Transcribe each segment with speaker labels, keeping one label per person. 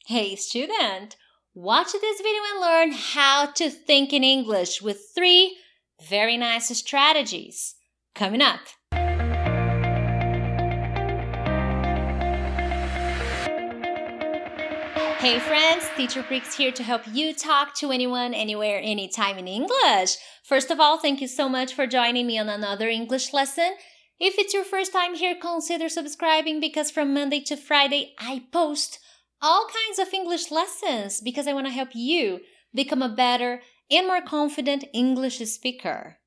Speaker 1: Hey student, watch this video and learn how to think in English with 3 very nice strategies. Coming up. Hey friends, Teacher Prix here to help you talk to anyone, anywhere, anytime in English. First of all, thank you so much for joining me on another English lesson. If it's your first time here, consider subscribing because from Monday to Friday, I post all kinds of English lessons because I want to help you become a better and more confident English speaker.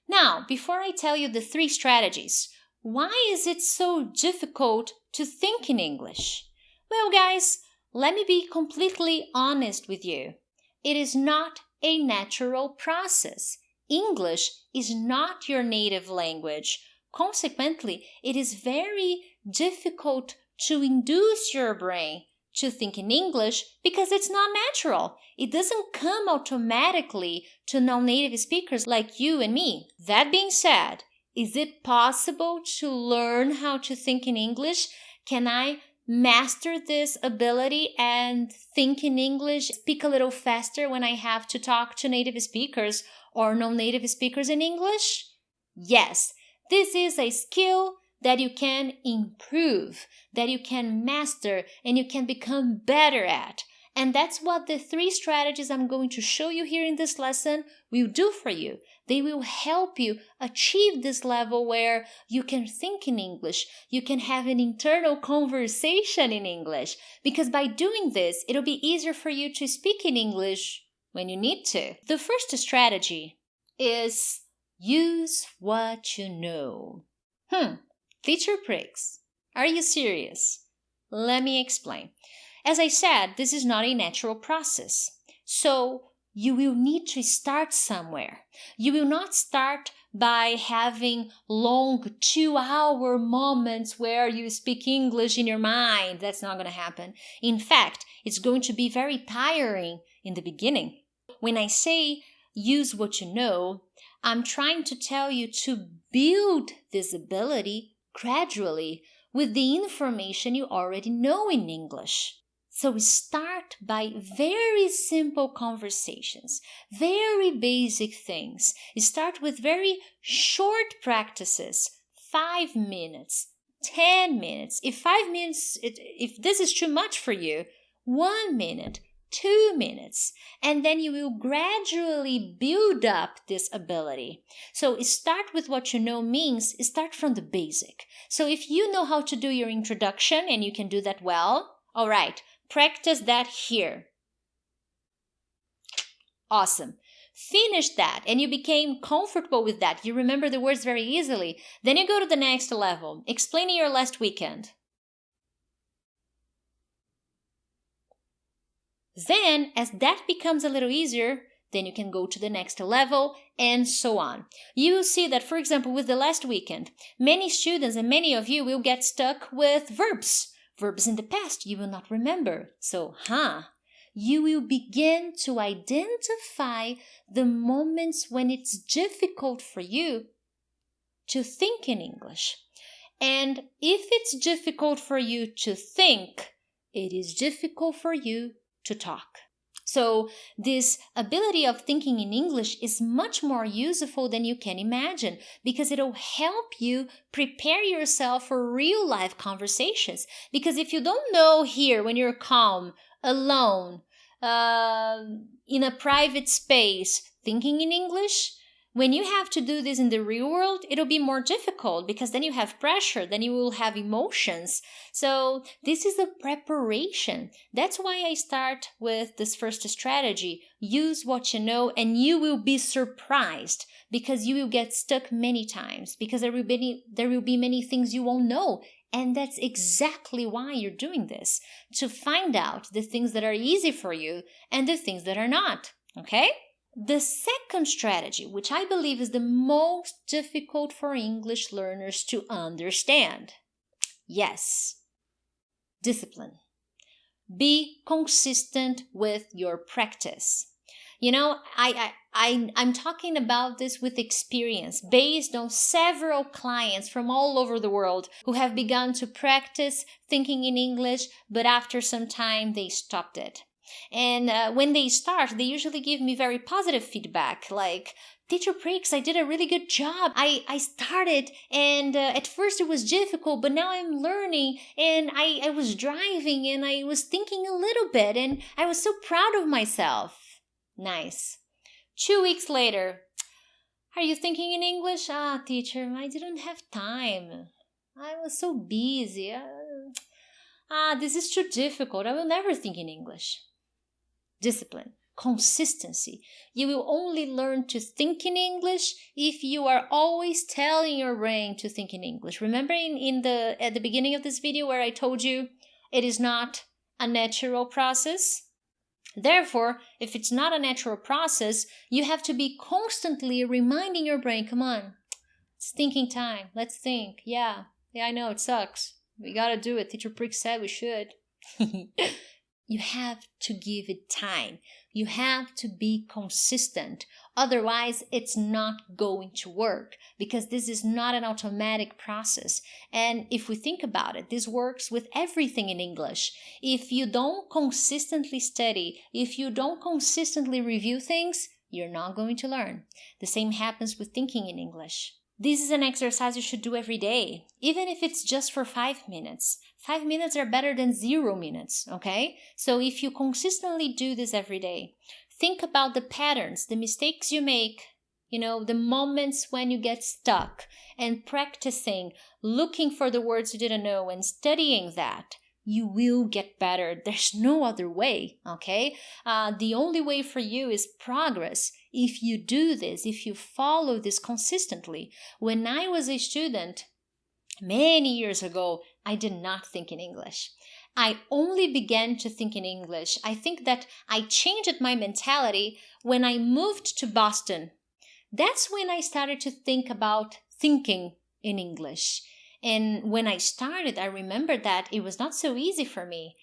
Speaker 1: Now, before I tell you the 3 strategies, why is it so difficult to think in English? Well, guys, let me be completely honest with you. It is not a natural process. English is not your native language. Consequently, it is very difficult to induce your brain to think in English because it's not natural. It doesn't come automatically to non-native speakers like you and me. That being said, is it possible to learn how to think in English? Can I master this ability and think in English, speak a little faster when I have to talk to native speakers or non-native speakers in English? Yes, this is a skill that you can improve, that you can master, and you can become better at. And that's what the 3 strategies I'm going to show you here in this lesson will do for you. They will help you achieve this level where you can think in English, you can have an internal conversation in English, because by doing this, it'll be easier for you to speak in English when you need to. The first strategy is use what you know. Teacher Prix, are you serious? Let me explain. As I said, this is not a natural process. So you will need to start somewhere. You will not start by having long 2-hour moments where you speak English in your mind. That's not going to happen. In fact, it's going to be very tiring in the beginning. When I say use what you know, I'm trying to tell you to build this ability gradually with the information you already know in English. So start by very simple conversations, very basic things. Start with very short practices, 5 minutes, 10 minutes. If 5 minutes, if this is too much for you, 1 minute, 2 minutes, and then you will gradually build up this ability. So start with what you know means start from the basic. So if you know how to do your introduction and you can do that well, all right, practice that here. Awesome. Finish that and you became comfortable with that. You remember the words very easily. Then you go to the next level, explaining your last weekend. Then, as that becomes a little easier, then you can go to the next level and so on. You will see that, for example, with the last weekend, many students and many of you will get stuck with verbs. Verbs in the past you will not remember. So, you will begin to identify the moments when it's difficult for you to think in English. And if it's difficult for you to think, it is difficult for you to talk. So this ability of thinking in English is much more useful than you can imagine because it'll help you prepare yourself for real life conversations. Because if you don't know here when you're calm, alone, in a private space, thinking in English, when you have to do this in the real world, it'll be more difficult because then you have pressure, then you will have emotions. So this is a preparation. That's why I start with this first strategy. Use what you know and you will be surprised because you will get stuck many times because there will be many things you won't know. And that's exactly why you're doing this, to find out the things that are easy for you and the things that are not, okay? The second strategy, which I believe is the most difficult for English learners to understand. Yes, discipline. Be consistent with your practice. You know, I'm talking about this with experience, based on several clients from all over the world who have begun to practice thinking in English, but after some time they stopped it. And when they start, they usually give me very positive feedback, like, Teacher Prix, I did a really good job. I started, and at first it was difficult, but now I'm learning, and I was driving, and I was thinking a little bit, and I was so proud of myself. Nice. 2 weeks later, are you thinking in English? Teacher, I didn't have time. I was so busy. This is too difficult. I will never think in English. Discipline, consistency. You will only learn to think in English if you are always telling your brain to think in English. Remember at the beginning of this video where I told you it is not a natural process? Therefore, if it's not a natural process, you have to be constantly reminding your brain, come on, it's thinking time. Let's think. Yeah, I know it sucks. We gotta do it. Teacher Prick said we should. You have to give it time. You have to be consistent. Otherwise, it's not going to work because this is not an automatic process. And if we think about it, this works with everything in English. If you don't consistently study, if you don't consistently review things, you're not going to learn. The same happens with thinking in English. This is an exercise you should do every day, even if it's just for 5 minutes. 5 minutes are better than 0 minutes, okay? So if you consistently do this every day, think about the patterns, the mistakes you make, the moments when you get stuck, and practicing, looking for the words you didn't know and studying that. You will get better. There's no other way, okay? The only way for you is progress. If you do this, if you follow this consistently. When I was a student, many years ago, I did not think in English. I only began to think in English. I think that I changed my mentality when I moved to Boston. That's when I started to think about thinking in English. And when I started, I remember that it was not so easy for me.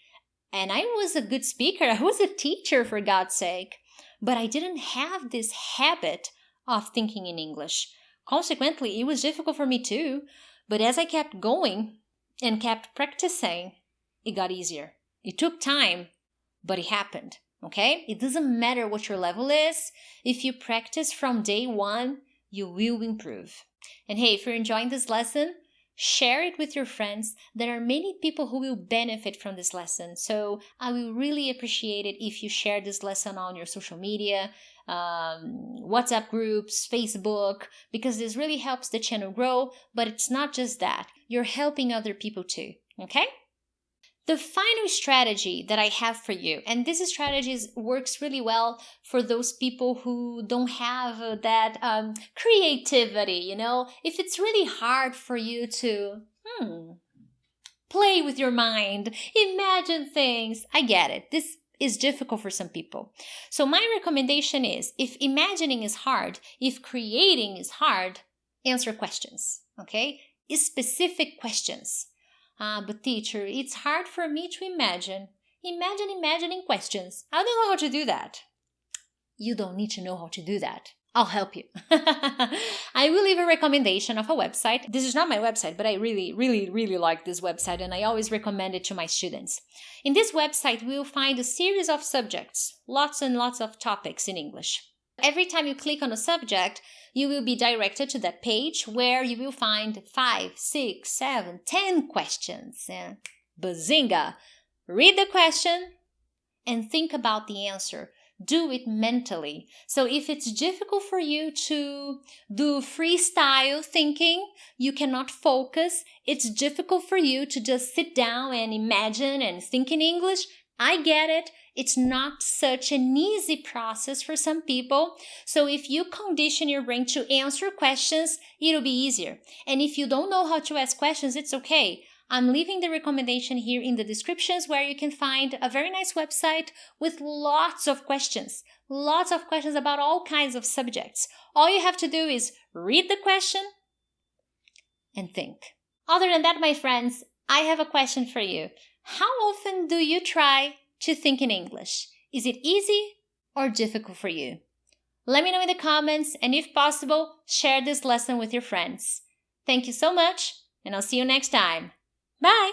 Speaker 1: And I was a good speaker. I was a teacher, for God's sake. But I didn't have this habit of thinking in English. Consequently, it was difficult for me too. But as I kept going and kept practicing, it got easier. It took time, but it happened. Okay? It doesn't matter what your level is. If you practice from day one, you will improve. And hey, if you're enjoying this lesson, share it with your friends. There are many people who will benefit from this lesson. So I will really appreciate it if you share this lesson on your social media, WhatsApp groups, Facebook, because this really helps the channel grow. But it's not just that. You're helping other people too. Okay? The final strategy that I have for you, and this strategy works really well for those people who don't have that creativity, if it's really hard for you to play with your mind, imagine things. I get it. This is difficult for some people. So my recommendation is, if imagining is hard, if creating is hard, answer questions, okay? Specific questions. But teacher, it's hard for me to imagine. Imagine imagining questions. I don't know how to do that. You don't need to know how to do that. I'll help you. I will leave a recommendation of a website. This is not my website, but I really, really, really like this website, and I always recommend it to my students. In this website, we will find a series of subjects, lots and lots of topics in English. Every time you click on a subject, you will be directed to that page where you will find 5, 6, 7, 10 questions. Bazinga! Read the question and think about the answer. Do it mentally. So if it's difficult for you to do freestyle thinking, you cannot focus, it's difficult for you to just sit down and imagine and think in English, I get it. It's not such an easy process for some people. So if you condition your brain to answer questions, it'll be easier. And if you don't know how to ask questions, it's okay. I'm leaving the recommendation here in the descriptions where you can find a very nice website with lots of questions about all kinds of subjects. All you have to do is read the question and think. Other than that, my friends, I have a question for you. How often do you try to think in English? Is it easy or difficult for you? Let me know in the comments, and if possible, share this lesson with your friends. Thank you so much, and I'll see you next time. Bye!